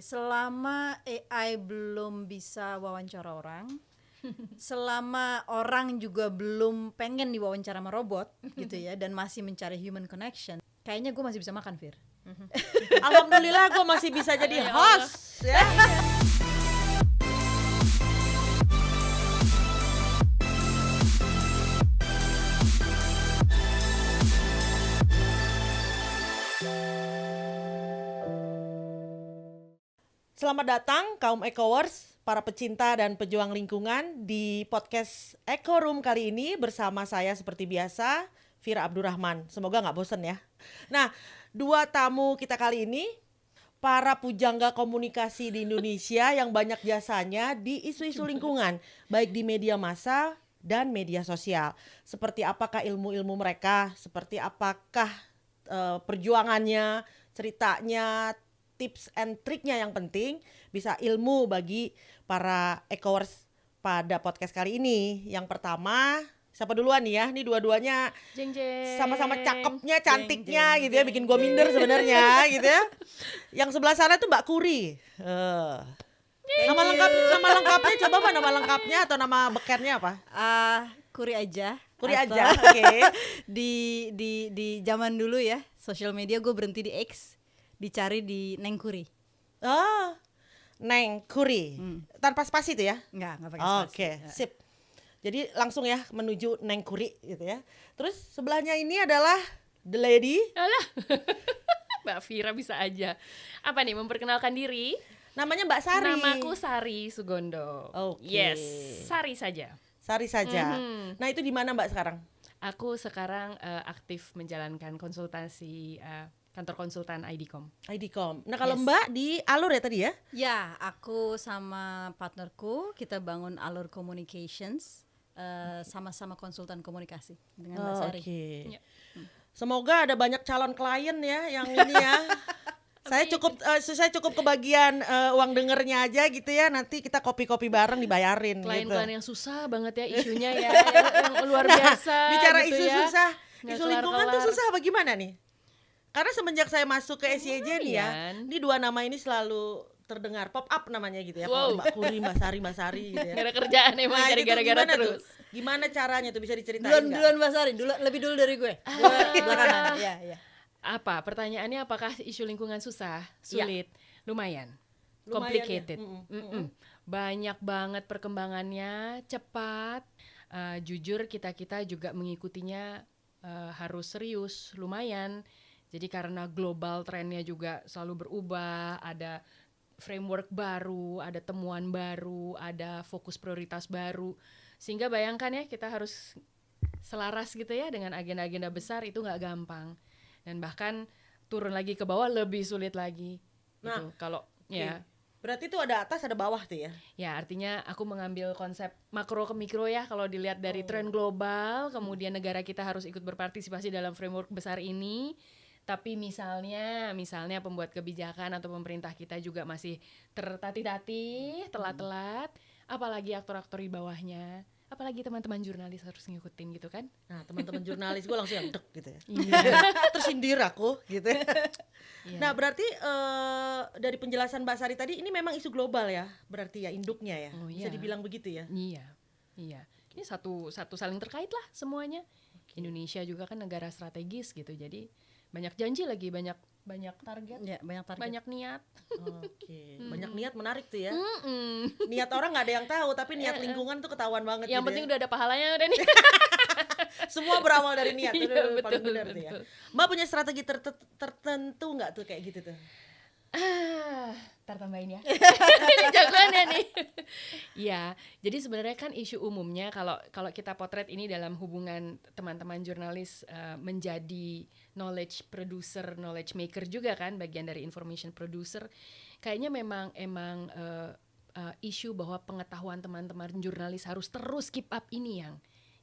Selama AI belum bisa wawancara orang, selama orang juga belum pengen diwawancara sama robot gitu ya, dan masih mencari human connection, kayaknya gue masih bisa makan, Fir. Alhamdulillah gue masih bisa jadi host ya. Selamat datang kaum Ecowers, para pecinta dan pejuang lingkungan di podcast Eco Room kali ini bersama saya seperti biasa, Fira Abdurrahman. Semoga nggak bosen ya. Nah, dua tamu kita kali ini para pujangga komunikasi di Indonesia yang banyak jasanya di isu-isu lingkungan, baik di media massa dan media sosial. Seperti apakah ilmu-ilmu mereka, seperti apakah perjuangannya, ceritanya, tips and triknya yang penting bisa ilmu bagi para Ecowers pada podcast kali ini. Yang pertama, siapa duluan nih ya? Ini dua-duanya Jeng jeng. sama-sama cakepnya, cantiknya Jeng, gitu ya, jeng, bikin gue minder sebenarnya gitu ya. Yang sebelah sana tuh Mbak Kuri. Nama lengkapnya coba apa, nama lengkapnya atau nama bekernya apa? Kuri aja. Kuri Atau aja, oke. di zaman dulu ya, sosial media gue berhenti di X, dicari di Neng Kuri. Oh, Neng Kuri. Tanpa spasi itu ya? Nggak pakai spasi. Oke, sip. Jadi langsung ya menuju Neng Kuri gitu ya. Terus sebelahnya ini adalah the lady. Alah. Mbak Fira bisa aja. Apa nih, memperkenalkan diri? Namanya Mbak Sari. Namaku Sari Sugondo. Oke. Yes, Sari saja. Sari saja. Nah, itu di mana Mbak sekarang? Aku sekarang aktif menjalankan konsultasi kantor konsultan IDCOM. IDCOM. Nah, kalau Yes. Mbak di Alur ya tadi ya? Ya, aku sama partnerku kita bangun Alur Communications, sama-sama konsultan komunikasi dengan Mbak Sari. Oke. Ya. Semoga ada banyak calon klien ya yang ini ya. Saya cukup kebagian uang dengernya aja gitu ya. Nanti kita kopi-kopi bareng dibayarin Klien-klien gitu. yang susah banget ya isunya ya, yang luar biasa. Bicara gitu isu ya. susah, Nggak isu lingkungan tuh kelar-kelar. susah apa gimana nih? Karena semenjak saya masuk ke SYJ nih ya, Lumayan. ini dua nama ini selalu terdengar pop up namanya gitu ya. Wow. Mbak Kuri, Mbak Sari gitu ya. Gak ada kerjaan emang, Nah, cari itu gara-gara gimana terus. tuh? Gimana caranya tuh, bisa diceritain Duluan nggak? Mbak Sari, lebih dulu dari gue. Gue belakangan. Ya. Apa pertanyaannya, apakah isu lingkungan susah, sulit? Lumayan Lumayan complicated. ya. Banyak banget perkembangannya, cepat. Jujur kita juga mengikutinya harus serius, lumayan. Jadi karena global trennya juga selalu berubah, ada framework baru, ada temuan baru, ada fokus prioritas baru, sehingga bayangkan ya, kita harus selaras gitu ya dengan agenda-agenda besar, itu nggak gampang. Dan bahkan turun lagi ke bawah lebih sulit lagi. Nah, gitu. Kalau ya, Berarti tuh ada atas ada bawah tuh ya. ya artinya aku mengambil konsep makro ke mikro ya. Kalau dilihat dari tren global, kemudian negara kita harus ikut berpartisipasi dalam framework besar ini. Tapi misalnya pembuat kebijakan atau pemerintah kita juga masih tertatih-tatih, telat-telat. Apalagi aktor-aktor di bawahnya. Apalagi teman-teman jurnalis harus ngikutin gitu kan. Nah, teman-teman jurnalis gue langsung yang dek gitu ya. Iya. Tersindir aku gitu ya. Iya. Nah, berarti dari penjelasan Mbak Sari tadi ini memang isu global ya, berarti ya induknya ya. Oh, Bisa iya. dibilang begitu ya. Iya. Ini satu saling terkait lah semuanya. Indonesia juga kan negara strategis gitu. Jadi banyak janji lagi, banyak target, Ya, banyak target. banyak niat. Oke. Banyak niat, menarik tuh ya. Niat orang nggak ada yang tahu, tapi niat lingkungan tuh ketahuan banget. Yang gitu penting ya. udah ada pahalanya udah nih. Semua berawal dari niat. Iya, Aduh, betul, paling benar tuh ya. betul. Mbak punya strategi tertentu nggak tuh kayak gitu tuh? Ntar tambahin ya. Ini jagoannya nih. Iya, jadi sebenarnya kan isu umumnya kalau kita potret ini dalam hubungan teman-teman jurnalis menjadi knowledge producer, knowledge maker juga kan, bagian dari information producer. Kayaknya memang isu bahwa pengetahuan teman-teman jurnalis harus terus keep up ini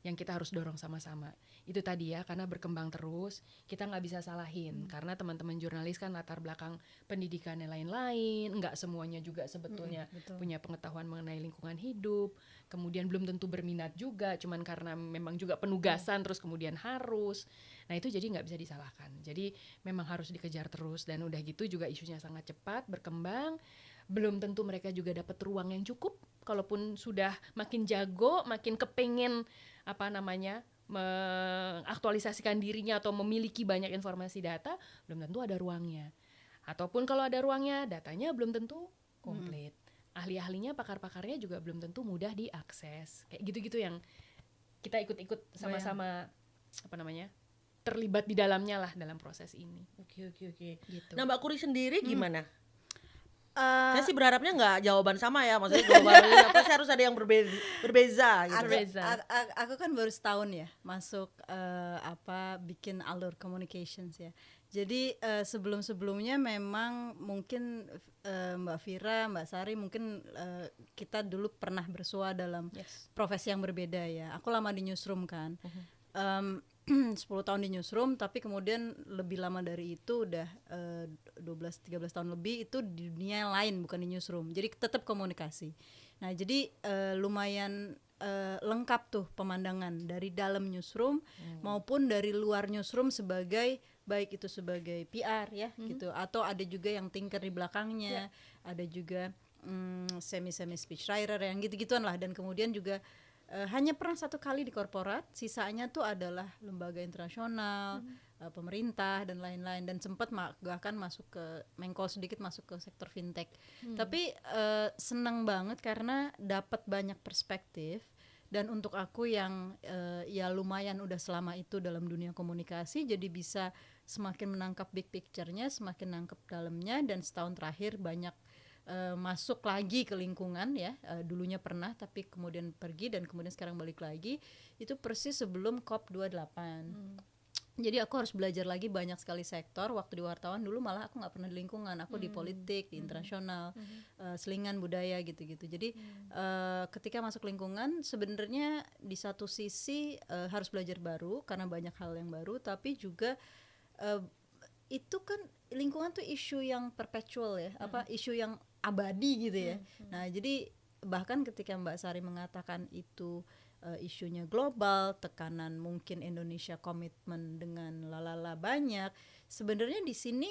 yang kita harus dorong sama-sama. itu tadi ya, karena berkembang terus, kita nggak bisa salahin karena teman-teman jurnalis kan latar belakang pendidikannya lain-lain, nggak semuanya juga sebetulnya betul. punya pengetahuan mengenai lingkungan hidup, kemudian belum tentu berminat juga, cuman karena memang juga penugasan terus kemudian harus. Nah itu jadi nggak bisa disalahkan. Jadi memang harus dikejar terus, dan udah gitu juga isunya sangat cepat berkembang. Belum tentu mereka juga dapat ruang yang cukup. Kalaupun sudah makin jago, makin kepengen mengaktualisasikan dirinya atau memiliki banyak informasi data, belum tentu ada ruangnya. Ataupun kalau ada ruangnya, datanya belum tentu komplit. Ahli-ahlinya, pakar-pakarnya juga belum tentu mudah diakses. Kayak gitu-gitu yang kita ikut-ikut sama-sama terlibat di dalamnya lah dalam proses ini. Oke. Gitu. Nah, Mbak Kuri sendiri gimana? Eh, Saya sih berharapnya nggak jawaban sama ya, maksudnya jawaban pasti harus ada yang berbeza gitu. aku kan baru setahun ya masuk bikin Alur Communications ya. Jadi sebelum-sebelumnya memang mungkin Mbak Vira, Mbak Sari mungkin kita dulu pernah bersua dalam profesi yang berbeda ya. Aku lama di newsroom kan. 10 tahun di newsroom, tapi kemudian lebih lama dari itu udah 12-13 tahun lebih itu di dunia yang lain, bukan di newsroom. Jadi tetap komunikasi. Nah jadi lumayan lengkap tuh pemandangan dari dalam newsroom maupun dari luar newsroom, baik itu sebagai PR ya gitu, atau ada juga yang thinker di belakangnya, ada juga semi speech writer yang gitu-gituan lah. Dan kemudian juga hanya pernah 1 kali di korporat, sisanya tuh adalah lembaga internasional, pemerintah dan lain-lain, dan sempat bahkan masuk ke Mengkol, sedikit masuk ke sektor fintech. Tapi senang banget karena dapat banyak perspektif. Dan untuk aku yang ya lumayan udah selama itu dalam dunia komunikasi, jadi bisa semakin menangkap big picture-nya, semakin nangkep dalamnya. Dan setahun terakhir banyak masuk lagi ke lingkungan ya, dulunya pernah tapi kemudian pergi dan kemudian sekarang balik lagi. Itu persis sebelum COP28. Jadi aku harus belajar lagi banyak sekali sektor. Waktu di wartawan dulu malah aku nggak pernah di lingkungan, aku di politik, di internasional, selingan budaya gitu-gitu. Jadi ketika masuk lingkungan sebenarnya di satu sisi harus belajar baru karena banyak hal yang baru, tapi juga itu kan lingkungan tuh isu yang perpetual ya, isu yang abadi gitu ya. Nah jadi bahkan ketika Mbak Sari mengatakan itu isunya global, tekanan mungkin Indonesia komitmen dengan lalala banyak, sebenarnya di sini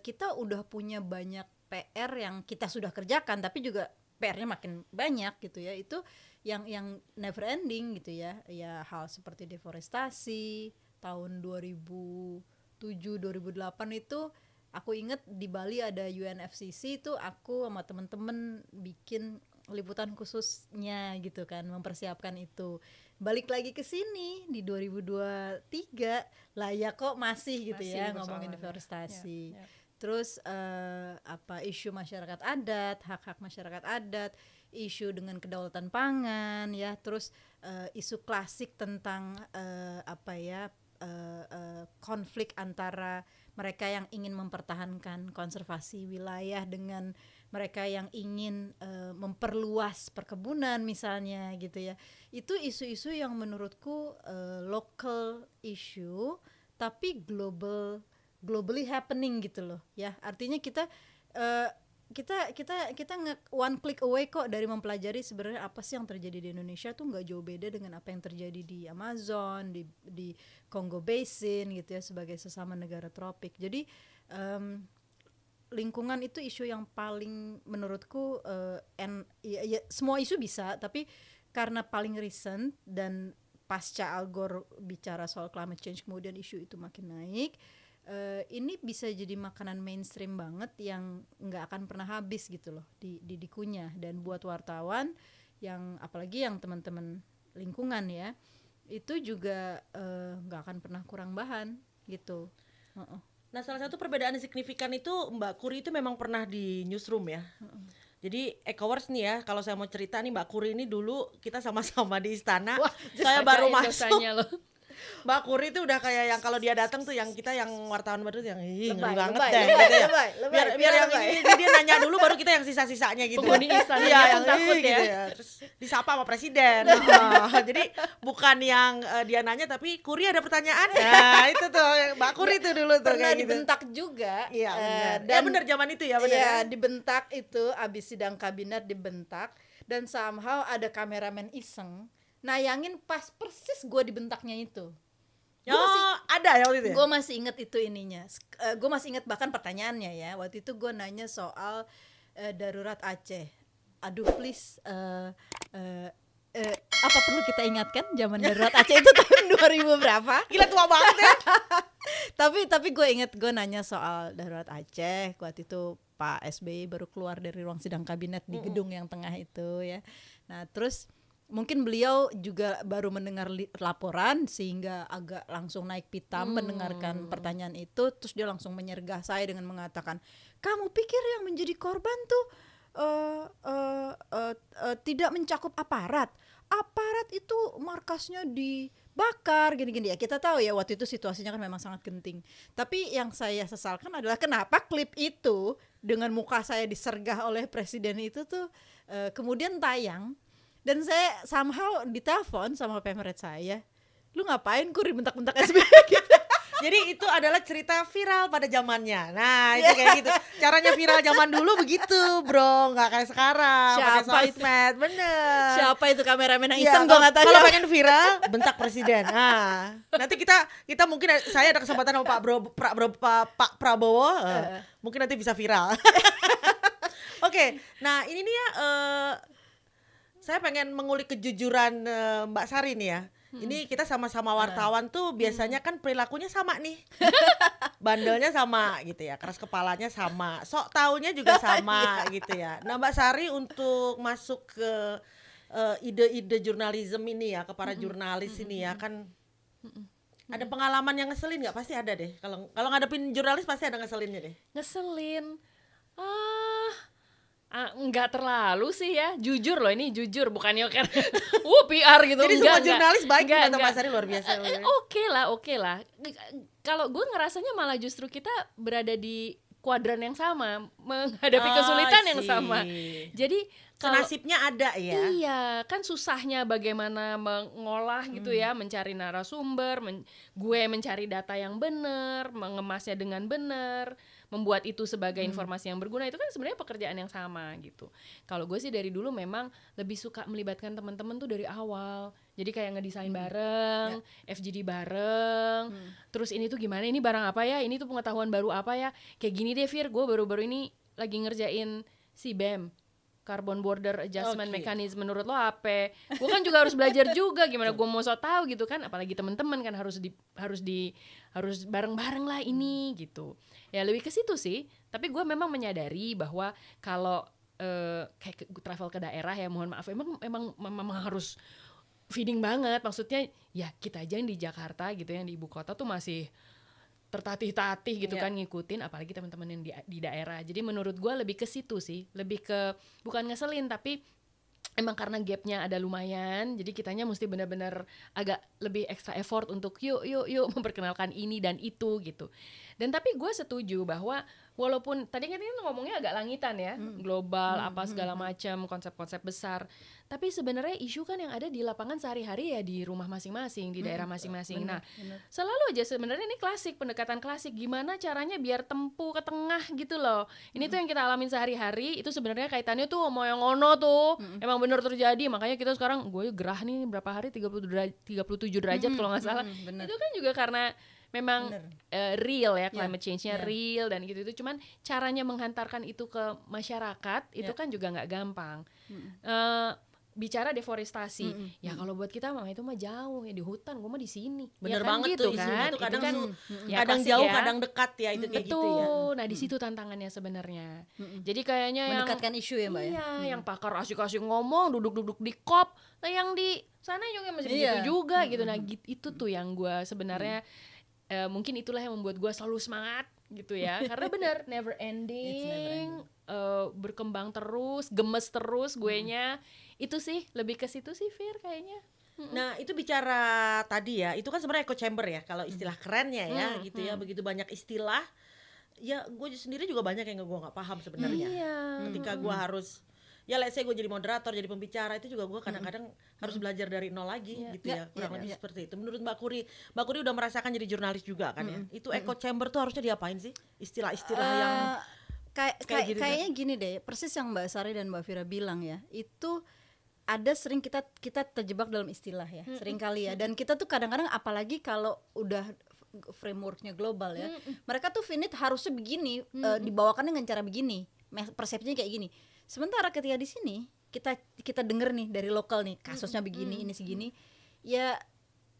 kita udah punya banyak PR yang kita sudah kerjakan, tapi juga PR-nya makin banyak gitu ya. Itu yang never ending gitu ya. Ya hal seperti deforestasi tahun 2007-2008 itu aku inget di Bali ada UNFCCC, itu aku sama temen-temen bikin liputan khususnya gitu kan, mempersiapkan itu. Balik lagi ke sini di 2023 lah ya, kok masih gitu ya ngomongin deforestasi. Terus isu masyarakat adat, hak-hak masyarakat adat, isu dengan kedaulatan pangan ya, terus isu klasik tentang konflik antara mereka yang ingin mempertahankan konservasi wilayah dengan mereka yang ingin memperluas perkebunan misalnya gitu ya. Itu isu-isu yang menurutku local issue tapi globally happening gitu loh ya. Artinya kita one click away kok dari mempelajari sebenarnya apa sih yang terjadi di Indonesia tuh nggak jauh beda dengan apa yang terjadi di Amazon, di Congo Basin gitu ya, sebagai sesama negara tropik. Jadi lingkungan itu isu yang paling menurutku semua isu bisa, tapi karena paling recent dan pasca Al Gore bicara soal climate change kemudian isu itu makin naik. Ini bisa jadi makanan mainstream banget yang nggak akan pernah habis gitu loh dikunyah. Dan buat wartawan yang apalagi yang teman-teman lingkungan ya, itu juga nggak akan pernah kurang bahan gitu. Nah, salah satu perbedaan yang signifikan itu Mbak Kuri itu memang pernah di newsroom ya. Jadi EcoWars nih ya, kalau saya mau cerita nih, Mbak Kuri ini dulu kita sama-sama di istana. Wah, saya baru masuk. Mbak Kuri itu udah kayak yang kalau dia datang tuh yang kita yang wartawan baru yang ngeri Lebay, banget lebay, deh lebay, gitu ya. lebay, lebay, biar biar yang lebay. ini dia nanya dulu baru kita yang sisa-sisanya gitu. Penghuni istana Iya, pun yang takut ya. gitu ya. Terus disapa sama presiden. Nah, jadi bukan yang dia nanya tapi Kuri ada pertanyaan. Nah, itu tuh Mbak Kuri tuh dulu tuh Pernah kayak gitu. dibentak juga. Iya benar. Dan benar zaman itu ya benar. iya, Ya? dibentak itu abis sidang kabinet dibentak dan somehow ada kameramen iseng nayangin pas persis gue dibentaknya itu. Oh, ada ya waktu itu ya? Gue masih inget itu ininya. Gue masih inget bahkan pertanyaannya ya. Waktu itu gue nanya soal darurat Aceh. Aduh please, apa perlu kita ingatkan zaman darurat Aceh itu tahun 2000 berapa? Gila tua banget ya. Tapi gue inget gue nanya soal darurat Aceh. Waktu itu Pak SBY baru keluar dari ruang sidang kabinet di gedung yang tengah itu ya. Nah terus mungkin beliau juga baru mendengar laporan sehingga agak langsung naik pitam mendengarkan pertanyaan itu. Terus dia langsung menyergah saya dengan mengatakan, kamu pikir yang menjadi korban tuh tidak mencakup aparat itu markasnya dibakar gini-gini ya. Kita tahu ya waktu itu situasinya kan memang sangat genting. Tapi yang saya sesalkan adalah kenapa klip itu dengan muka saya disergah oleh presiden itu tuh kemudian tayang. Dan saya somehow ditelepon sama pemret saya, lu ngapain Kuri bentak-bentak SBY gitu. Jadi itu adalah cerita viral pada zamannya. Nah itu kayak gitu. Caranya viral zaman dulu begitu bro, nggak kayak sekarang pakai Siapa itu? sosmed, bener. Siapa itu kameramen yang Iya, iseng gue nggak tahu. kalau pengen viral bentak presiden. Nah nanti kita mungkin saya ada kesempatan sama Pak Prabowo, mungkin nanti bisa viral. Oke, nah ini nih ya. Saya pengen mengulik kejujuran Mbak Sari nih ya. Ini kita sama-sama wartawan tuh biasanya kan perilakunya sama nih. Bandelnya sama gitu ya, keras kepalanya sama, sok taunya juga sama gitu ya. Nah Mbak Sari untuk masuk ke ide-ide jurnalisme ini ya, ke para jurnalis ini ya kan ada pengalaman yang ngeselin nggak? Pasti ada deh. Kalau ngadepin jurnalis pasti ada ngeselinnya deh. Ngeselin. Enggak terlalu sih ya, jujur loh, ini jujur bukannya karena PR gitu. Jadi semua jurnalis baik nih kata Mbak Sari, luar biasa. Oke lah. Kalau gue ngerasanya malah justru kita berada di kuadran yang sama, menghadapi kesulitan yang sama. Jadi senasibnya ada ya. Iya, kan susahnya bagaimana mengolah gitu ya, mencari narasumber, gue mencari data yang benar, mengemasnya dengan benar, membuat itu sebagai informasi yang berguna, itu kan sebenarnya pekerjaan yang sama gitu. Kalau gue sih dari dulu memang lebih suka melibatkan teman-teman tuh dari awal. Jadi kayak ngedesain bareng, FGD bareng. Terus ini tuh gimana, ini barang apa ya, ini tuh pengetahuan baru apa ya. Kayak gini deh Fir, gue baru-baru ini lagi ngerjain si BEM, Carbon Border Adjustment Mechanism, menurut lo apa? Gue kan juga harus belajar juga gimana gue mau so tahu gitu kan, apalagi teman-teman kan harus bareng-bareng lah ini gitu. Ya lebih ke situ sih. Tapi gue memang menyadari bahwa kalau kayak travel ke daerah ya, mohon maaf, memang harus feeding banget. Maksudnya ya kita aja yang di Jakarta gitu, yang di ibu kota tuh masih tertatih-tatih gitu kan ngikutin, apalagi teman-teman yang di daerah. Jadi menurut gue lebih ke situ sih, lebih ke bukan ngeselin tapi emang karena gapnya ada lumayan, jadi kitanya mesti benar-benar agak lebih extra effort untuk yuk memperkenalkan ini dan itu gitu. Dan tapi gue setuju bahwa walaupun tadi kan ini ngomongnya agak langitan ya, global apa segala macam, konsep-konsep besar, tapi sebenarnya isu kan yang ada di lapangan sehari-hari ya di rumah masing-masing, di daerah masing-masing. Bener. Selalu aja sebenarnya ini klasik, pendekatan klasik, gimana caranya biar tempuh ke tengah gitu loh. Ini tuh yang kita alamin sehari-hari, itu sebenarnya kaitannya tuh mau yang ngono tuh emang bener terjadi. Makanya kita sekarang, gue gerah nih berapa hari 37 derajat kalau nggak salah. Itu kan juga karena memang real ya, climate change-nya real dan gitu. Itu cuman caranya menghantarkan itu ke masyarakat itu kan juga nggak gampang. Bicara deforestasi, ya kalau buat kita mah itu mah jauh ya, di hutan, gue mah di sini. Bener ya kan banget gitu tuh, kan. itu kadang kan kadang jauh, kadang dekat ya, itu kayak gitu ya. Nah di situ tantangannya sebenarnya. Jadi kayaknya mendekatkan isu ya Mbak ya. Yang pakar asik-asik ngomong, duduk-duduk di kop, nah yang di sana juga masih begitu juga gitu. Nah itu tuh yang gue sebenarnya mungkin itulah yang membuat gue selalu semangat gitu ya, karena benar never ending, berkembang terus, gemes terus guenya. Itu sih lebih ke situ sih Fir kayaknya. Nah itu bicara tadi ya, itu kan sebenarnya echo chamber ya kalau istilah kerennya ya gitu ya, begitu banyak istilah. Ya gue sendiri juga banyak yang gue nggak paham sebenarnya. Iya. Ketika gue harus, ya let's say gue jadi moderator, jadi pembicara, itu juga gue kadang-kadang harus belajar dari nol lagi gitu ya, kurang lebih seperti itu. Menurut Mbak Kuri udah merasakan jadi jurnalis juga kan ya. Itu echo chamber tuh harusnya diapain sih? Istilah-istilah yang kayak gitu kayaknya gini deh, persis yang Mbak Sari dan Mbak Vira bilang ya, itu ada sering kita terjebak dalam istilah ya, sering kali ya. Dan kita tuh kadang-kadang apalagi kalau udah frameworknya global ya, mereka tuh finit harusnya begini, dibawakan dengan cara begini, persepsinya kayak gini. Sementara ketika di sini kita denger nih dari lokal nih kasusnya begini, ini segini, ya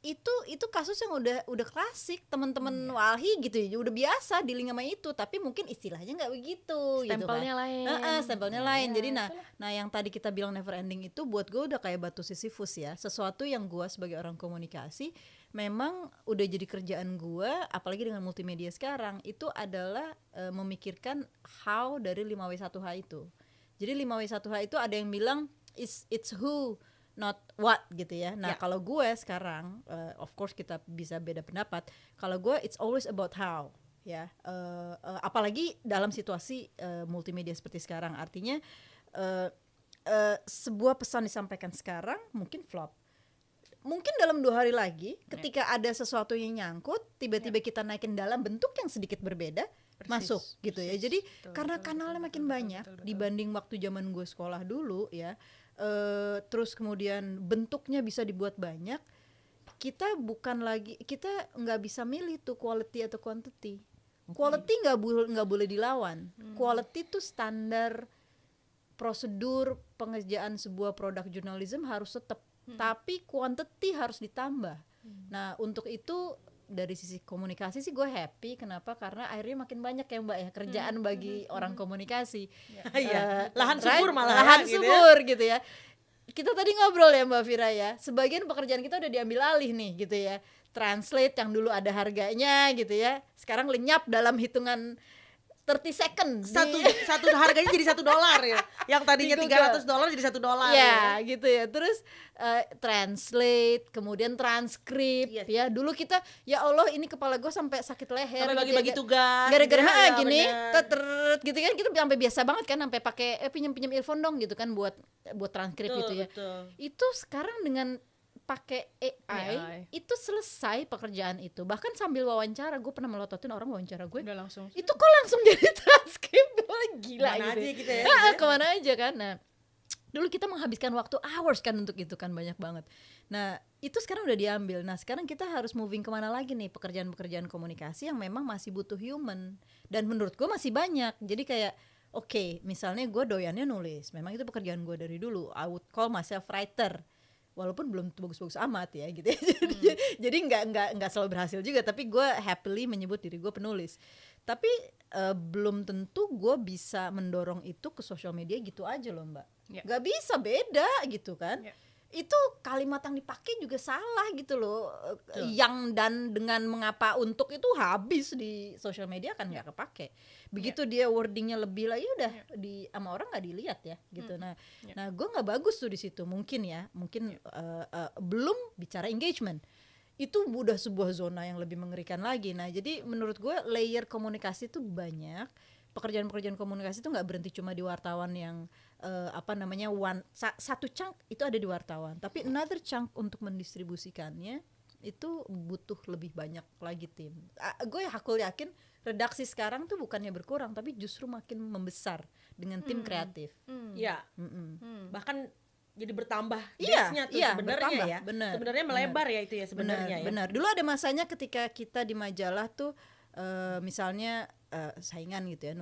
itu kasus yang udah klasik, teman-teman Walhi gitu ya, udah biasa dealing sama itu, tapi mungkin istilahnya nggak begitu, Stempelnya gitu kan. lain. Stempelnya lain. Jadi nah yang tadi kita bilang never ending itu buat gue udah kayak batu Sisyphus ya, sesuatu yang gue sebagai orang komunikasi memang udah jadi kerjaan gue, apalagi dengan multimedia sekarang, itu adalah memikirkan how dari 5W1H itu. Jadi 5W1H itu ada yang bilang it's who not what gitu ya. Nah kalau gue sekarang of course kita bisa beda pendapat. Kalau gue it's always about how ya. Apalagi dalam situasi multimedia seperti sekarang, artinya sebuah pesan disampaikan sekarang mungkin flop. Mungkin dalam 2 hari lagi ketika ada sesuatu yang nyangkut, tiba-tiba kita naikin dalam bentuk yang sedikit berbeda, masuk gitu ya. Jadi karena kanalnya makin banyak dibanding waktu zaman gue sekolah dulu ya. Terus kemudian bentuknya bisa dibuat banyak, kita nggak bisa milih tuh quality atau quantity. Quality nggak boleh dilawan. Quality tuh standar prosedur pengerjaan sebuah produk jurnalism harus tetap, tapi quantity harus ditambah. Nah untuk itu dari sisi komunikasi sih gue happy. Kenapa? Karena akhirnya makin banyak ya Mbak ya kerjaan bagi orang komunikasi. lahan subur malah lahan ya, subur gitu ya. Kita tadi ngobrol ya Mbak Vira ya, sebagian pekerjaan kita udah diambil alih nih gitu ya. Translate yang dulu ada harganya gitu ya, sekarang lenyap dalam hitungan 30 second. Satu harganya jadi $1 ya. Yang tadinya $300 jadi $1 ya. Gitu ya. Terus translate, kemudian transkrip ya. Dulu kita ya Allah ini kepala gue sampai sakit leher. Sampai bagi-bagi tugas. Gara-gara gini, gitu kan kita sampai biasa banget kan, sampai pakai pinjam earphone dong gitu kan buat transkrip gitu ya. Itu sekarang dengan pakai AI itu selesai pekerjaan itu. Bahkan sambil wawancara, gue pernah melototin orang wawancara gue. Udah langsung. Itu kok langsung jadi transkrip, gila Kemana gitu. aja gitu ya. Kemana aja kan. Nah, dulu kita menghabiskan waktu hours kan untuk itu kan, banyak banget. Nah, itu sekarang udah diambil. Nah, sekarang kita harus moving kemana lagi nih, pekerjaan-pekerjaan komunikasi yang memang masih butuh human. Dan menurut gue masih banyak. Jadi kayak oke, misalnya gue doyannya nulis. Memang itu pekerjaan gue dari dulu. I would call myself writer. Walaupun belum bagus-bagus amat ya gitu ya. Jadi nggak selalu berhasil juga, tapi gue happily menyebut diri gue penulis. Tapi belum tentu gue bisa mendorong itu ke sosial media gitu aja loh Mbak. Nggak bisa, beda gitu kan. Itu kalimat yang dipakai juga salah gitu loh. Yang dan dengan mengapa untuk itu habis di sosial media kan nggak kepake. Begitu dia wordingnya lebih lah, ya udah sama orang nggak dilihat ya gitu. Nah gue nggak bagus tuh di situ mungkin belum bicara engagement. Itu udah sebuah zona yang lebih mengerikan lagi. Nah jadi menurut gue layer komunikasi itu banyak. Pekerjaan-pekerjaan komunikasi itu nggak berhenti cuma di wartawan yang satu chunk itu ada di wartawan, tapi another chunk untuk mendistribusikannya itu butuh lebih banyak lagi tim. Gue yakin redaksi sekarang tuh bukannya berkurang, tapi justru makin membesar dengan tim kreatif. Bahkan jadi bertambah desk-nya tuh sebenarnya ya. Sebenarnya melebar ya itu ya sebenarnya ya. Benar. Dulu ada masanya ketika kita di majalah tuh misalnya saingan gitu ya,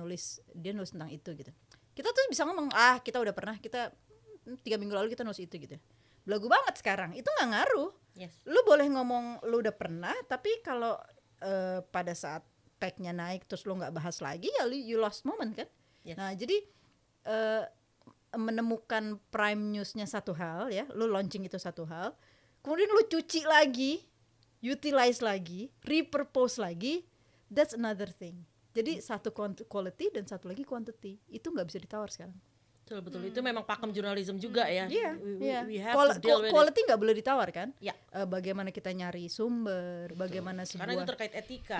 dia nulis tentang itu gitu. Kita tuh bisa ngomong, kita udah pernah, kita 3 minggu lalu kita nulis itu gitu. Belagu banget sekarang, itu gak ngaruh. Lu boleh ngomong lu udah pernah, tapi kalau pada saat pack-nya naik terus lu gak bahas lagi, ya you lost moment kan. Nah jadi menemukan prime news-nya satu hal ya, lu launching itu satu hal, kemudian lu cuci lagi, utilize lagi, repurpose lagi, that's another thing. Jadi satu quality dan satu lagi quantity, itu nggak bisa ditawar sekarang. Betul. Itu memang pakem jurnalisme juga ya. Iya, iya. We have to deal with it. Quality nggak boleh ditawar kan? Ya. Bagaimana kita nyari sumber, bagaimana Karena itu sebuah terkait etika.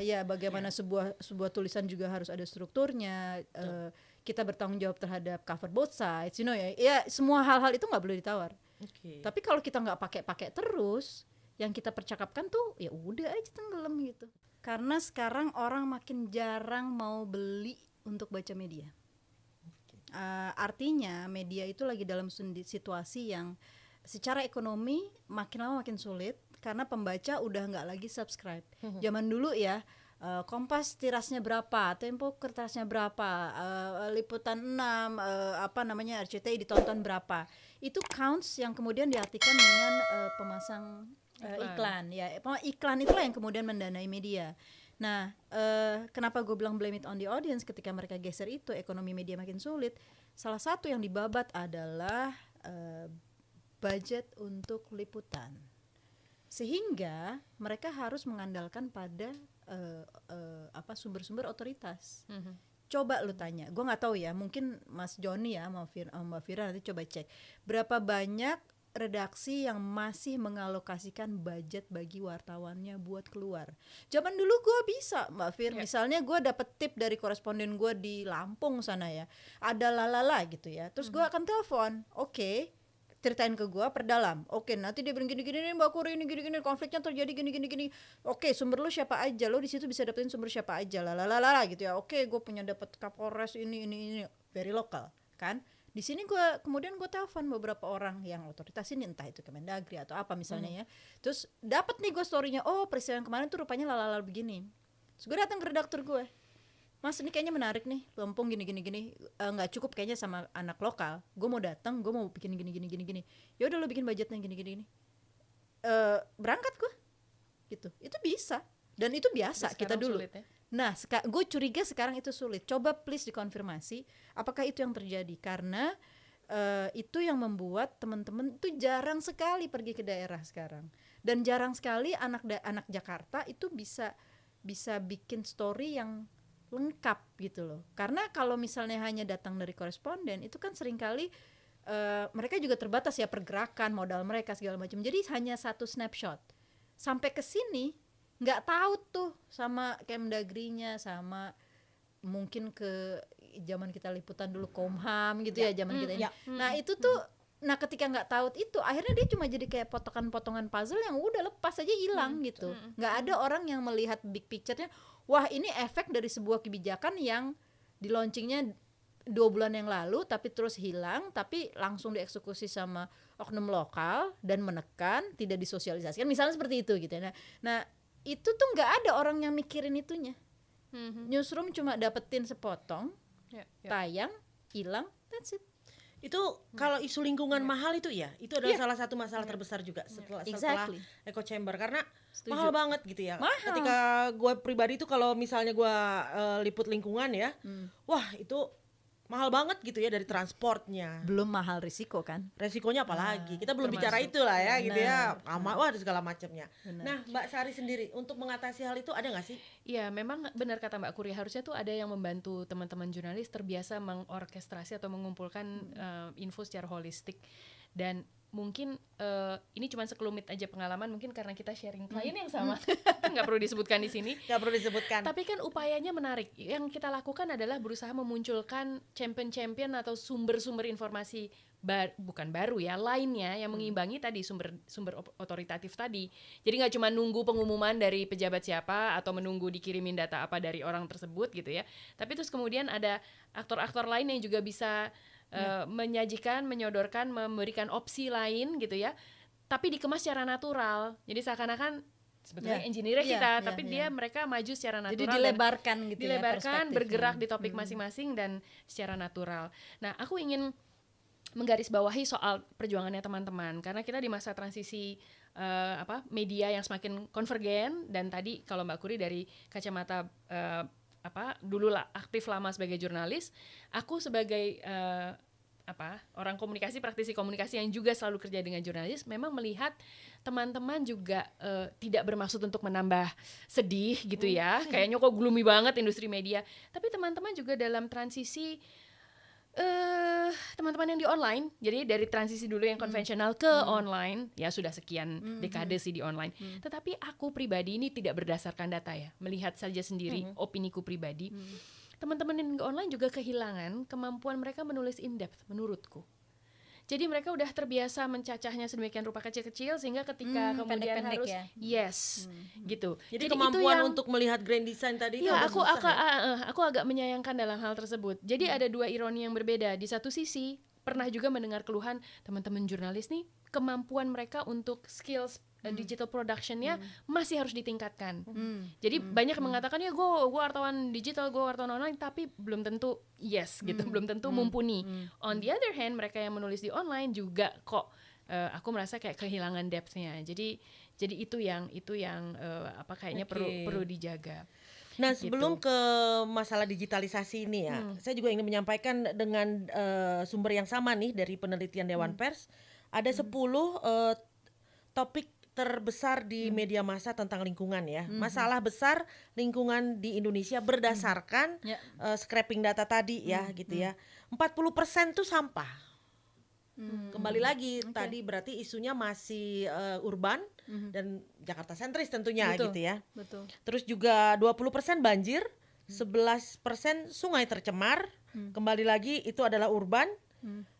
Iya, bagaimana sebuah tulisan juga harus ada strukturnya. Kita bertanggung jawab terhadap cover both sides, ya semua hal-hal itu nggak boleh ditawar. Oke. Tapi kalau kita nggak pakai terus, yang kita percakapkan tuh ya udah aja tenggelam gitu. Karena sekarang orang makin jarang mau beli untuk baca media. Artinya media itu lagi dalam situasi yang secara ekonomi makin lama makin sulit karena pembaca udah nggak lagi subscribe. Zaman dulu ya, Kompas tirasnya berapa, Tempo kertasnya berapa, Liputan 6, RCTI ditonton berapa. Itu counts yang kemudian diartikan dengan pemasang iklan. Ya, iklan itulah yang kemudian mendanai media. Nah, kenapa gue bilang blame it on the audience ketika mereka geser itu, ekonomi media makin sulit. Salah satu yang dibabat adalah budget untuk liputan. Sehingga mereka harus mengandalkan pada sumber-sumber otoritas. Coba lu tanya, gue nggak tahu ya, mungkin Mas Joni ya, Mbak Fira nanti coba cek berapa banyak redaksi yang masih mengalokasikan budget bagi wartawannya buat keluar. Zaman dulu gue bisa, Mbak Fir, misalnya gue dapet tip dari koresponden gue di Lampung sana ya, ada lalala gitu ya, terus gue akan telepon, oke, ceritain ke gue, perdalam, oke, nanti dia bilang gini-gini, Mbak Kuri ini gini-gini, konfliknya terjadi gini-gini, oke, sumber lu siapa aja, lo di situ bisa dapetin sumber siapa aja, lalala gitu ya, oke, gue punya dapet Kapolres ini, very lokal, kan? Di sini kemudian gue telepon beberapa orang yang otoritas ini, entah itu Kemendagri atau apa misalnya ya. Terus dapat nih gue story-nya, oh peristiwa yang kemarin tuh rupanya lalala begini. Terus gue datang ke redaktur gue, Mas ini kayaknya menarik nih, Lampung gini, nggak cukup kayaknya sama anak lokal. Gue mau datang, gue mau bikin gini. Ya udah lo bikin budgetnya gini. Berangkat gue, gitu. Itu bisa dan itu biasa kita dulu. Sulit, ya? Nah, gue curiga sekarang itu sulit. Coba please dikonfirmasi apakah itu yang terjadi, karena itu yang membuat teman-teman itu jarang sekali pergi ke daerah sekarang, dan jarang sekali anak Jakarta itu bisa bikin story yang lengkap gitu loh. Karena kalau misalnya hanya datang dari koresponden itu kan seringkali mereka juga terbatas ya pergerakan, modal mereka segala macam. Jadi hanya satu snapshot. Sampai ke sini nggak tahu tuh sama Kemdagrinya, sama mungkin ke zaman kita liputan dulu Komham gitu ya zaman kita ini. Nah itu tuh, nah ketika nggak tahu itu akhirnya dia cuma jadi kayak potongan-potongan puzzle yang udah lepas aja hilang gitu. Nggak ada orang yang melihat big picture-nya. Wah ini efek dari sebuah kebijakan yang di launchingnya 2 bulan yang lalu tapi terus hilang, tapi langsung dieksekusi sama oknum lokal dan menekan, tidak disosialisasikan misalnya seperti itu gitu ya. Nah itu tuh nggak ada orang yang mikirin itunya. Newsroom cuma dapetin sepotong, tayang, hilang, that's it. Itu kalau isu lingkungan mahal itu ya, itu adalah salah satu masalah terbesar juga setelah echo chamber, karena mahal banget gitu ya. Mahal. Ketika gue pribadi tuh kalau misalnya gue liput lingkungan ya, wah itu mahal banget gitu ya, dari transportnya. Belum mahal risiko kan? Resikonya apalagi? Kita belum bicara itu lah ya gitu ya. Wah ada segala macamnya. Nah Mbak Sari sendiri untuk mengatasi hal itu ada nggak sih? Iya, memang benar kata Mbak Kuri, harusnya tuh ada yang membantu teman-teman jurnalis terbiasa mengorkestrasi atau mengumpulkan info secara holistik. Dan mungkin ini cuma sekelumit aja pengalaman, mungkin karena kita sharing klien yang sama, nggak perlu disebutkan di sini. Nggak perlu disebutkan. Tapi kan upayanya menarik. Yang kita lakukan adalah berusaha memunculkan champion atau sumber-sumber informasi bukan baru ya, lainnya yang mengimbangi tadi sumber otoritatif tadi. Jadi nggak cuma nunggu pengumuman dari pejabat siapa atau menunggu dikirimin data apa dari orang tersebut gitu ya. Tapi terus kemudian ada aktor-aktor lain yang juga bisa menyajikan, menyodorkan, memberikan opsi lain gitu ya, tapi dikemas secara natural. Jadi seakan-akan sebetulnya engineer kita, tapi mereka maju secara natural. Jadi dilebarkan gitu ya, dilebarkan, bergerak di topik masing-masing dan secara natural. Nah, aku ingin menggarisbawahi soal perjuangannya teman-teman, karena kita di masa transisi media yang semakin konvergen, dan tadi kalau Mbak Kuri dari kacamata dulu lah aktif lama sebagai jurnalis, aku sebagai orang komunikasi, praktisi komunikasi yang juga selalu kerja dengan jurnalis, memang melihat teman-teman juga tidak bermaksud untuk menambah sedih gitu ya, kayaknya kok gloomy banget industri media, tapi teman-teman juga dalam transisi teman-teman yang di online, jadi dari transisi dulu yang konvensional ke online, ya sudah sekian dekade sih di online. Tetapi aku pribadi ini tidak berdasarkan data ya, melihat saja sendiri, opiniku pribadi. Teman-teman yang di online juga kehilangan kemampuan mereka menulis in depth menurutku. Jadi mereka udah terbiasa mencacahnya sedemikian rupa kecil-kecil sehingga ketika kemudian pendek-pendek harus ya. gitu. Jadi itu kemampuan yang- untuk melihat grand design tadi itu Ya, agak susah ya? aku agak menyayangkan dalam hal tersebut. Jadi ada dua ironi yang berbeda. Di satu sisi, pernah juga mendengar keluhan teman-teman jurnalis nih, kemampuan mereka untuk skills digital productionnya masih harus ditingkatkan. Jadi banyak yang mengatakan ya gue wartawan digital, gue wartawan online, tapi belum tentu yes gitu, belum tentu mumpuni. On the other hand, mereka yang menulis di online juga kok aku merasa kayak kehilangan depth-nya. Jadi itu yang kayaknya perlu dijaga. Nah, sebelum ke masalah digitalisasi ini ya, saya juga ingin menyampaikan dengan sumber yang sama nih dari penelitian Dewan Pers, ada 10 topik terbesar di media massa tentang lingkungan ya. Masalah besar lingkungan di Indonesia berdasarkan scraping data tadi ya gitu ya. 40% tuh sampah. Kembali lagi tadi berarti isunya masih urban dan Jakarta sentris tentunya gitu ya. Betul. Terus juga 20% banjir, 11% sungai tercemar. Kembali lagi itu adalah urban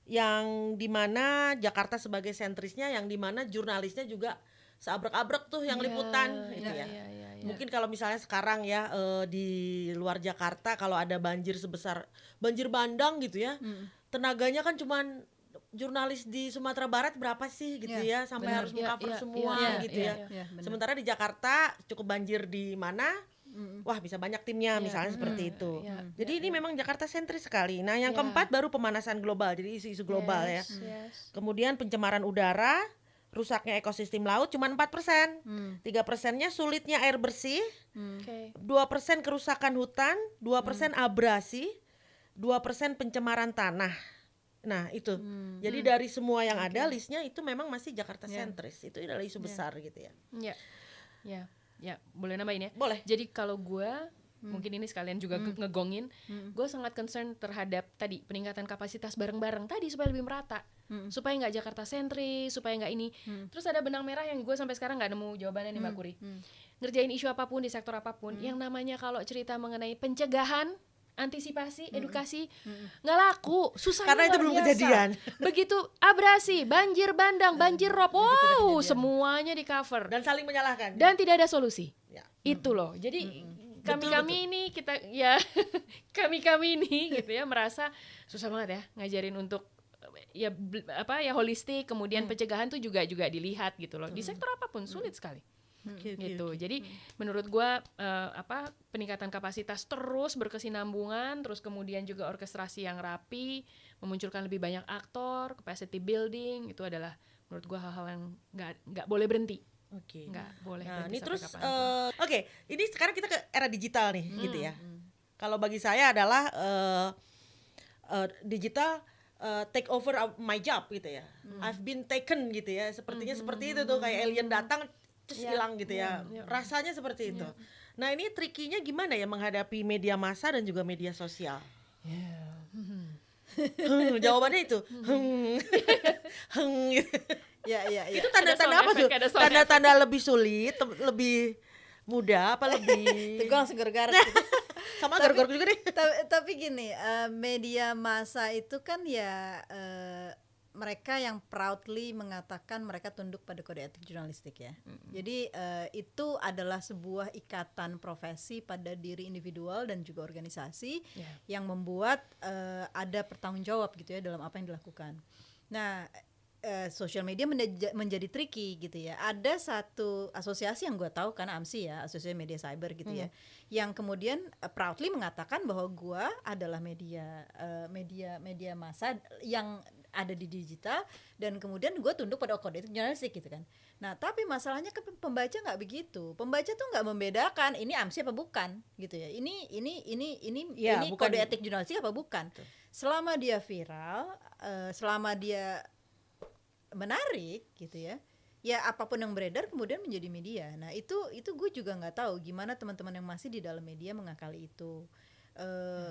yang dimana Jakarta sebagai sentrisnya, yang dimana jurnalisnya juga seabrek-abrek tuh yang liputan gitu ya. Mungkin kalau misalnya sekarang ya di luar Jakarta kalau ada banjir sebesar banjir bandang gitu ya, tenaganya kan cuman jurnalis di Sumatera Barat berapa sih gitu ya sampai harus meng-cover semua gitu ya. Sementara di Jakarta cukup banjir di mana, wah bisa banyak timnya misalnya seperti itu. Jadi ini memang Jakarta sentris sekali. Nah yang keempat baru pemanasan global, jadi isu-isu global ya. Kemudian pencemaran udara, rusaknya ekosistem laut cuma 4%. 3%-nya sulitnya air bersih, 2% kerusakan hutan, 2% abrasi, 2% pencemaran tanah. Nah itu, jadi dari semua yang ada listnya itu memang masih Jakarta sentris. Itu adalah isu besar gitu ya. Ya, boleh nambahin ya? Boleh. Jadi kalau gue mungkin ini sekalian juga ngegongin, gue sangat concern terhadap tadi peningkatan kapasitas bareng-bareng tadi supaya lebih merata, supaya nggak Jakarta sentris, supaya nggak ini. Terus ada benang merah yang gue sampai sekarang nggak nemu jawabannya nih Mbak Kuri. Ngerjain isu apapun di sektor apapun, yang namanya kalau cerita mengenai pencegahan, antisipasi, edukasi nggak laku, susah Karena itu belum kejadian. Begitu abrasi, banjir bandang, banjir rob, wow, semuanya di cover Dan saling menyalahkan. dan tidak ada solusi. Ya. Itu loh. Jadi kami ini kita ya kami ini gitu ya merasa susah banget ya ngajarin untuk ya holistik, kemudian pencegahan tuh juga dilihat gitu loh. Di sektor apapun sulit sekali. Gitu. Jadi menurut gua peningkatan kapasitas terus berkesinambungan, terus kemudian juga orkestrasi yang rapi, memunculkan lebih banyak aktor, capacity building, itu adalah menurut gua hal-hal yang nggak boleh berhenti. Nggak boleh. Nah, ini terus ini sekarang kita ke era digital nih gitu ya. Kalau bagi saya adalah digital take over my job gitu ya. I've been taken gitu ya. Sepertinya seperti itu tuh, kayak alien datang terus hilang gitu ya. Rasanya seperti itu. Nah, ini trikinya gimana ya menghadapi media massa dan juga media sosial? Jawabannya itu. Ya. Itu tanda-tanda apa tuh? Tanda-tanda lebih sulit, lebih mudah apa lebih Gue langsung gargar gitu. sama garuk-garuk juga deh. Tapi gini, media massa itu kan ya mereka yang proudly mengatakan mereka tunduk pada kode etik jurnalistik ya. Jadi itu adalah sebuah ikatan profesi pada diri individual dan juga organisasi yang membuat ada pertanggungjawab gitu ya dalam apa yang dilakukan. Nah, social media menjadi tricky gitu ya. Ada satu asosiasi yang gue tahu karena AMSI ya, Asosiasi Media Cyber gitu ya, yang kemudian proudly mengatakan bahwa gue adalah media massa yang ada di digital dan kemudian gue tunduk pada kode etik jurnalistik gitu kan. Nah tapi masalahnya kan pembaca nggak begitu. Pembaca tuh nggak membedakan ini AMSI apa bukan gitu ya. Ini kode etik jurnalistik apa bukan. Selama dia viral, selama dia menarik gitu ya, ya apapun yang beredar kemudian menjadi media. Nah itu gue juga nggak tahu gimana teman-teman yang masih di dalam media mengakali itu,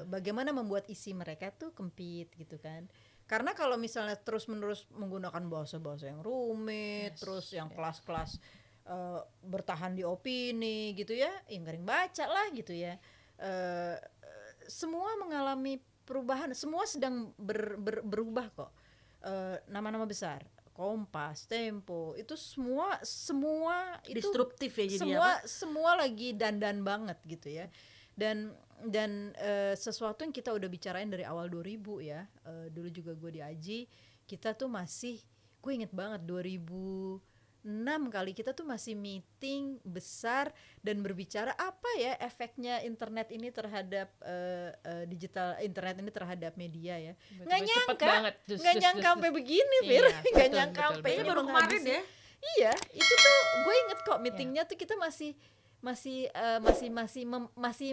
bagaimana membuat isi mereka tuh compete gitu kan. Karena kalau misalnya terus-menerus menggunakan bahasa-bahasa yang rumit, Yes, terus yang yes. kelas-kelas bertahan di opini gitu ya, garing baca lah gitu ya. Eh, Semua mengalami perubahan, semua sedang berubah kok. Nama-nama besar, Kompas, Tempo, itu semua itu Disruptif ya jadi semua lagi dandan banget gitu ya. Dan sesuatu yang kita udah bicarain dari awal 2000 ya. Dulu juga gue di Aji, kita tuh masih, gue inget banget 2006 kali kita tuh masih meeting besar dan berbicara apa ya efeknya internet ini terhadap digital internet ini terhadap media ya. Nggak Cepet nyangka, banget. nggak nyangka sampai begini, Iya, Fir. Nggak betul, nyangka betul, sampai betul. ini baru kemarin menghabisi. ya. Iya, itu tuh gue inget kok meetingnya tuh kita masih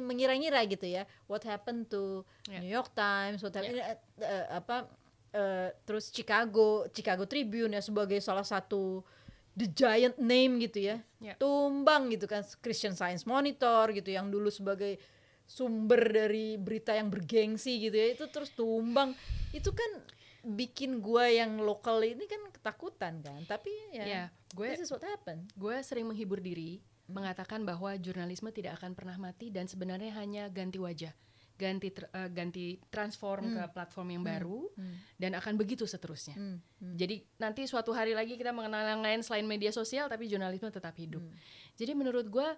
mengira-ngira gitu ya. What happened to New York Times, what happened terus Chicago Tribune ya sebagai salah satu the giant name gitu ya. Ya. Tumbang gitu kan, Christian Science Monitor gitu yang dulu sebagai sumber dari berita yang bergengsi gitu ya, itu terus tumbang. Itu kan bikin gua yang lokal ini kan ketakutan kan, tapi ya this is what happened. Gue sering menghibur diri mengatakan bahwa jurnalisme tidak akan pernah mati dan sebenarnya hanya ganti wajah, ganti transform ke platform yang baru dan akan begitu seterusnya. Jadi nanti suatu hari lagi kita mengenal yang lain selain media sosial, tapi jurnalisme tetap hidup. Jadi menurut gue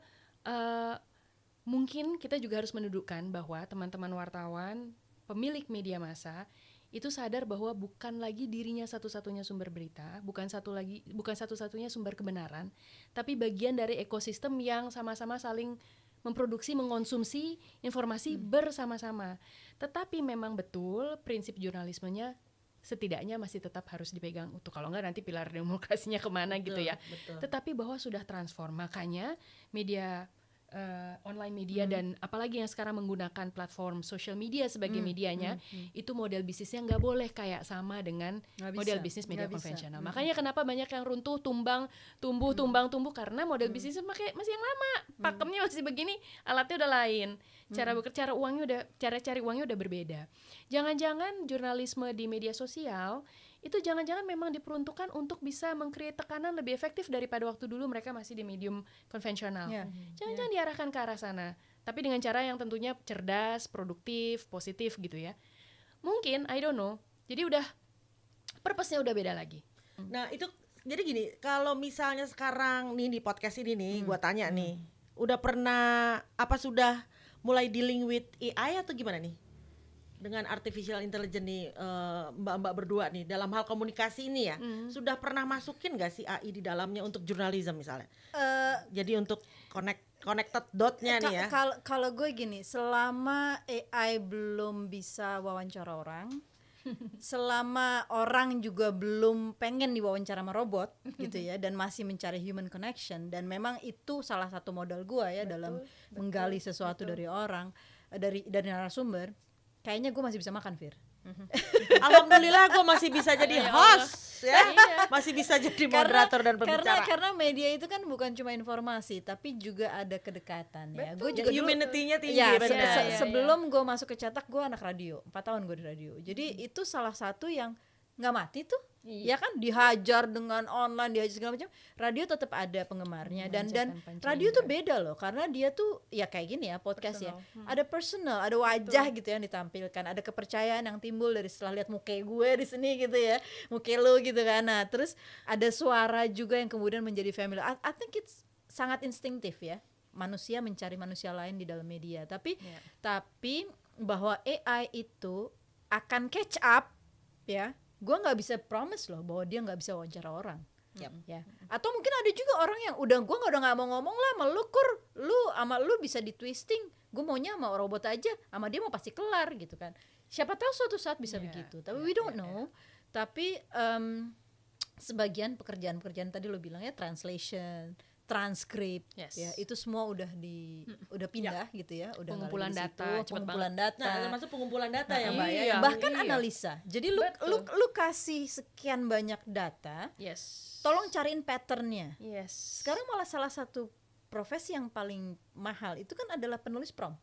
mungkin kita juga harus mendudukkan bahwa teman-teman wartawan, pemilik media massa itu sadar bahwa bukan lagi dirinya satu-satunya sumber berita, bukan satu-satunya sumber kebenaran, tapi bagian dari ekosistem yang sama-sama saling memproduksi, mengonsumsi informasi bersama-sama. Tetapi memang betul prinsip jurnalismenya setidaknya masih tetap harus dipegang utuh. Kalau enggak nanti pilar demokrasinya kemana gitu ya. Betul. Tetapi bahwa sudah transform, makanya media online media dan apalagi yang sekarang menggunakan platform social media sebagai medianya, itu model bisnisnya nggak boleh kayak sama dengan model bisnis media konvensional. Makanya kenapa banyak yang runtuh, tumbuh karena model bisnisnya masih yang lama, pakemnya masih begini, alatnya udah lain, cara cari uangnya udah berbeda. Jangan-jangan jurnalisme di media sosial itu jangan-jangan memang diperuntukkan untuk bisa meng-create tekanan lebih efektif daripada waktu dulu mereka masih di medium konvensional. Jangan-jangan diarahkan ke arah sana, tapi dengan cara yang tentunya cerdas, produktif, positif gitu ya. Mungkin, I don't know. Jadi udah purpose-nya udah beda lagi. Nah itu jadi gini, kalau misalnya sekarang nih di podcast ini nih, gua tanya nih, udah pernah sudah mulai dealing with AI atau gimana nih? Dengan artificial intelligence nih, mbak-mbak berdua nih dalam hal komunikasi ini ya, sudah pernah masukin gak sih AI di dalamnya untuk jurnalisme misalnya? Jadi untuk connected dot-nya nih ya. Kalau gue gini, selama AI belum bisa wawancara orang, selama orang juga belum pengen diwawancara sama robot gitu ya, dan masih mencari human connection, dan memang itu salah satu modal gue ya dalam menggali sesuatu dari orang, dari narasumber. Kayaknya gue masih bisa makan, Fir. Alhamdulillah gue masih bisa jadi host ya, masih bisa jadi moderator dan pembicara. Karena media itu kan bukan cuma informasi, tapi juga ada kedekatan ya. Gue juga humanity-nya tinggi. Ya, benar. sebelum gue masuk ke cetak, gue anak radio, 4 tahun gue di radio. Jadi itu salah satu yang nggak mati tuh. Ya kan, dihajar dengan online, dihajar segala macam, radio tetap ada penggemarnya. Dan radio tuh beda loh, karena dia tuh ya kayak gini ya, podcast personal. Ya ada personal, ada wajah gitu yang ditampilkan, ada kepercayaan yang timbul dari setelah lihat muka gue di sini gitu ya, muka lo gitu kan. Nah terus ada suara juga yang kemudian menjadi familiar. I think it's sangat instinktif ya, manusia mencari manusia lain di dalam media. Tapi bahwa AI itu akan catch up ya, gue nggak bisa promise loh bahwa dia nggak bisa wawancara orang. Ya. Atau mungkin ada juga orang yang udah nggak mau ngomong lah sama lu sama lu bisa di twisting, gue maunya sama robot aja, sama dia mau pasti kelar gitu kan. Siapa tahu suatu saat bisa begitu, tapi we don't know. Tapi sebagian pekerjaan tadi lo bilang ya, translation, transkrip, ya itu semua udah pindah gitu ya, udah pengumpulan data, pengumpulan data. Nah, termasuk pengumpulan data ya, Mbak ya. Bahkan analisa. Jadi lu kasih sekian banyak data, tolong cariin patternnya. Sekarang malah salah satu profesi yang paling mahal itu kan adalah penulis prompt,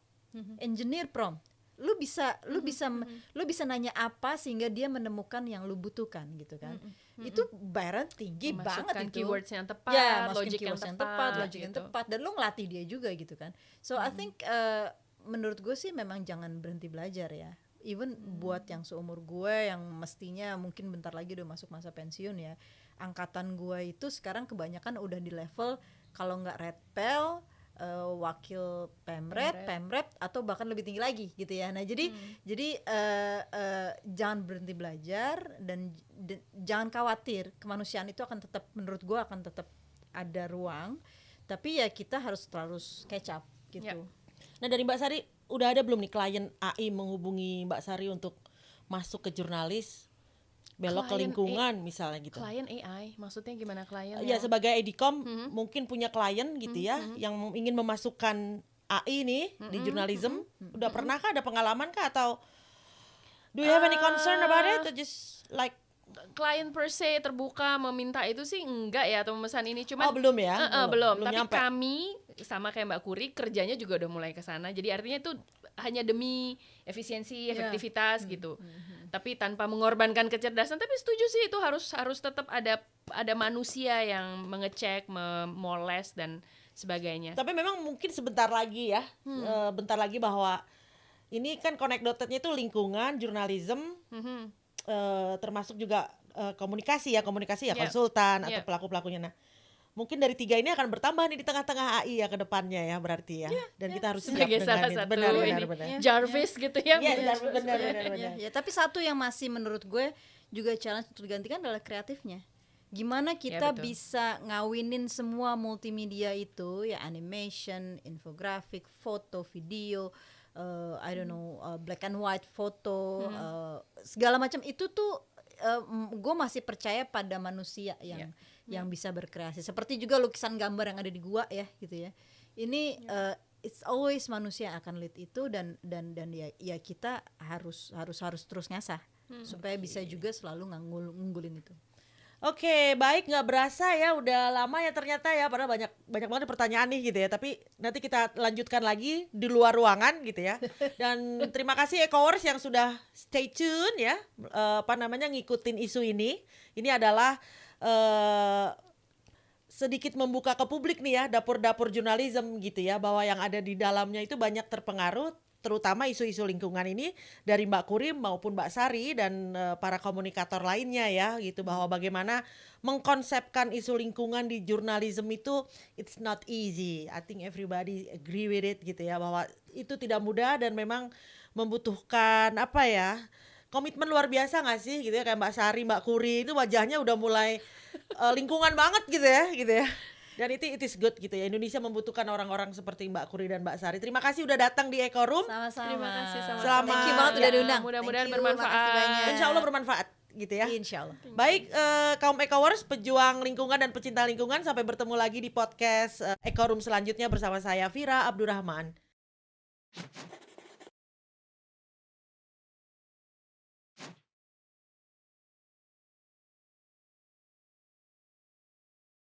engineer prompt. lu bisa nanya apa sehingga dia menemukan yang lu butuhkan gitu kan. Itu bayaran tinggi Memasukkan banget itu. keywords yang tepat, Ya, masukin logic yang keywords tepat, logik yang gitu. tepat, dan lu ngelatih dia juga gitu kan. So I think menurut gue sih memang jangan berhenti belajar ya. Even buat yang seumur gue yang mestinya mungkin bentar lagi udah masuk masa pensiun ya, angkatan gue itu sekarang kebanyakan udah di level kalau nggak Redpel, wakil pemret atau bahkan lebih tinggi lagi gitu ya. Nah jadi jangan berhenti belajar dan jangan khawatir, kemanusiaan itu akan tetap, menurut gue akan tetap ada ruang, tapi ya kita harus terus catch up gitu. Ya. Nah dari Mbak Sari, udah ada belum nih klien AI menghubungi Mbak Sari untuk masuk ke jurnalis, belok ke Klien lingkungan misalnya gitu? Klien AI, maksudnya gimana klien? Ya sebagai Edicom mungkin punya klien gitu ya yang ingin memasukkan AI nih di jurnalism. Udah pernahkah ada pengalaman kah, atau do you have any concern about it, or just like Klien per se terbuka meminta itu sih enggak ya, atau memesan ini, cuman belum ya? belum. Tapi nyampe. kami sama kayak Mbak Kuri kerjanya juga udah mulai ke sana. Jadi artinya itu hanya demi efisiensi, efektivitas gitu. Tapi tanpa mengorbankan kecerdasan. Tapi setuju sih itu harus tetap ada manusia yang mengecek, memoles dan sebagainya. Tapi memang mungkin sebentar lagi ya, bentar lagi bahwa ini kan connect dotted-nya itu lingkungan, jurnalism, termasuk juga komunikasi ya konsultan atau pelaku-pelakunya. Nah, mungkin dari 3 ini akan bertambah nih di tengah-tengah AI ya ke depannya ya berarti ya. Dan kita harus siap sebagai dengan salah itu. satu Benar. Jarvis gitu ya. Iya, benar. Ya, tapi satu yang masih menurut gue juga challenge untuk digantikan adalah kreatifnya. Gimana kita betul. bisa ngawinin semua multimedia itu ya, animation, infografik, foto, video, I don't know, black and white foto, segala macam itu tuh gue masih percaya pada manusia yang bisa berkreasi. Seperti juga lukisan gambar yang ada di gua ya gitu ya. Ini it's always manusia yang akan lead itu, dan ya kita harus terus ngasah supaya bisa juga selalu ngunggulin itu. Oke, baik, nggak berasa ya udah lama ya ternyata ya, padahal banyak banget pertanyaan nih gitu ya, tapi nanti kita lanjutkan lagi di luar ruangan gitu ya. Dan terima kasih Ecowers yang sudah stay tune ya, ngikutin isu ini. Ini adalah sedikit membuka ke publik nih ya, dapur-dapur jurnalism gitu ya, bahwa yang ada di dalamnya itu banyak terpengaruh, terutama isu-isu lingkungan ini dari Mbak Kurim maupun Mbak Sari dan para komunikator lainnya ya gitu, bahwa bagaimana mengkonsepkan isu lingkungan di jurnalism itu it's not easy. I think everybody agree with it gitu ya, bahwa itu tidak mudah dan memang membutuhkan komitmen luar biasa nggak sih gitu ya, kayak Mbak Sari, Mbak Kuri itu wajahnya udah mulai lingkungan banget gitu ya. Dan it is good gitu ya. Indonesia membutuhkan orang-orang seperti Mbak Kuri dan Mbak Sari. Terima kasih udah datang di Ecorum. Sama-sama. Terima kasih sama-sama. Selamat. Thank you banget udah diundang. Mudah-mudahan Thank you, bermanfaat. makasih banyak. Insya Allah bermanfaat gitu ya. Insya Allah. Baik, kaum Ecowers, pejuang lingkungan dan pecinta lingkungan, sampai bertemu lagi di podcast Ecorum selanjutnya bersama saya Vira Abdurrahman.